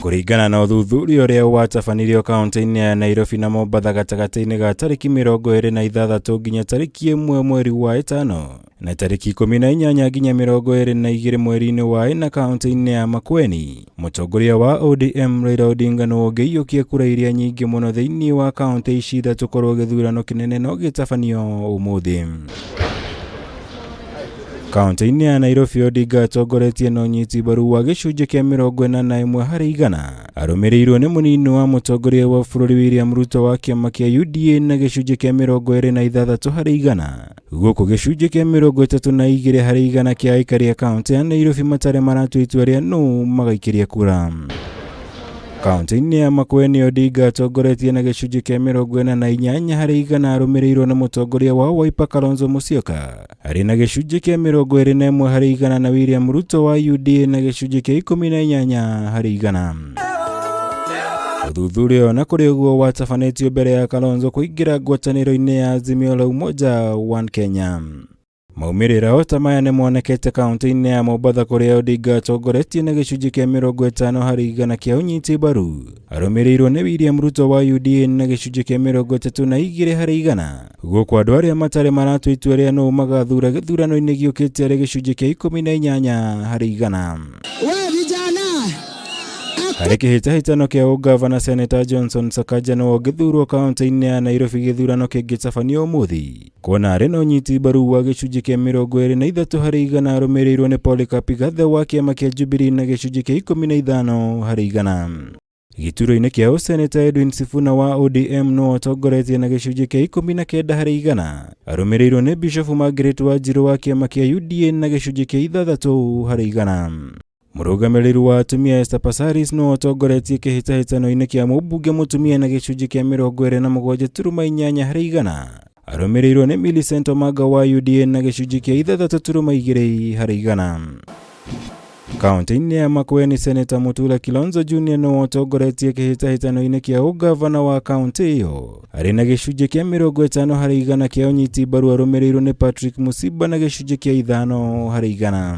Kũringana na ũthuthuria ũrĩa watabanirio kaunti-inĩ ya Nairobi na Mombasa gatagatĩ-inĩ ga tarĩki 26 nginya tarĩki 1 mweri wa ĩtano na tarĩki 18 nginya 22 mweri-inĩ wa ĩna kaunti-inĩ ya Makueni, mũtongoria wa ODM Raila Odinga nĩ wongĩiyũkia kura iria nyingĩ mũno thĩinĩ wa kaunti ici ithatũ korwo gĩthurano kĩnene no gĩtabanio ũmũthĩ. Kaunti-inĩ ya Nairobi, Odinga atongoretie na ũnyiti mbaru wa gĩcunjĩ kĩa 41% arũmĩrĩirwo nĩ mũnini wa mũtongoria wa bũrũri William Ruto wa kĩama kĩa UDA na gĩcunjĩ kĩa 26%, gũkũ gĩcunjĩ kĩa 32% kĩa aikari a kaunti ya Nairobi matarĩ maratua itua rĩa nũ magaikĩria kura. Kaunti-inĩ ya Makueni, Odinga atongoretie na gĩcunjĩ kĩa 48% arũmĩrĩirwo na mũtongoria wa Wiper Kalonzo Musyoka arĩ na gĩcunjĩ kĩa 21% na William Ruto wa UDA na gĩcunjĩ kĩa 18%. Ũthuthuria na kũrĩ ũguo watabanĩtio mbere ya Kalonzo kũingĩra ngwatanĩro-inĩ ya Azimio la Umoja One Kenya. Maumĩrĩra o ta maya nĩ monekete kaunti-inĩ ya Mombasa kũrĩa Odinga atongoretie na gĩcunjĩ kĩa 50% kĩa ũnyiti mbaru arũmĩrĩirwo nĩ William Ruto wa UDA na gĩcunjĩ kĩa 32%, gũkũ andũ arĩa matarĩ maratua itua rĩa nũ magathura gĩthurano-inĩ gĩũkĩte arĩ gĩcunjĩ kĩa 18%. Harĩ kĩhĩtahĩtano kĩa ũgavana, Senator Johnson Sakaja nĩ wongĩthurwo kaunti-inĩ ya Nairobi gĩthurano kĩngĩtabanio ũmũthĩ, kuona arĩ na ũnyiti mbaru wa gĩcunjĩ kĩa 23% arũmĩrĩirwo nĩ Polycarp Igathe wa kĩama kĩa Jubilee na gĩcunjĩ kĩa 15%. Gĩturwa-inĩ kĩa Senator Edwin Sifuna wa ODM no atongoretie na gĩcunjĩ kĩa 19% arũmĩrĩirwo nĩ Bishop Margaret Wanjiru wa kĩama kĩa UDA na gĩcunjĩ kĩa 6%. Mũrũgamĩrĩri wa atumia Esther Passaris no atongoretie kĩhĩtahĩtano-inĩ kĩa mũmbunge mũtumia na gĩcunjĩ kĩa 27.8% arũmĩrĩirwo nĩ Millicent Omanga wa UDA na gĩcunjĩ kĩa 3.2%. Kaunti-inĩ ya Makueni, Senator Mutula Kilonzo Jr no atongoretie kĩhĩtahĩtano-inĩ kĩa ũgavana wa kaunti ĩyo arĩ na gĩcunjĩ kĩa 50% kĩa ũnyiti mbaru arũmĩrĩirwo nĩ Patrick Musiba na gĩcunjĩ kĩa 5%.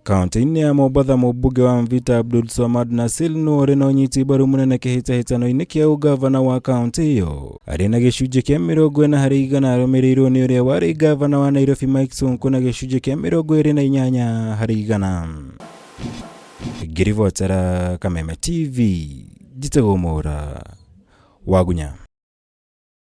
Kaunti-inĩ ya Mombasa, mũmbunge wa Mvita Abdul Swamad Nasil no arĩ na ũnyiti mbaru mũnene kĩhĩtahĩtano-inĩ kĩa ũgavana wa kaunti ĩyo arĩ na gĩcunjĩ kĩa 40% arũmĩrĩirwo nĩ ũrĩa warĩ gavana wa Nairobi Mike Sonko na gĩcunjĩ kĩa 28%. Ngĩribotera Kameme TV, njĩtagwo Mwaura Wagunya.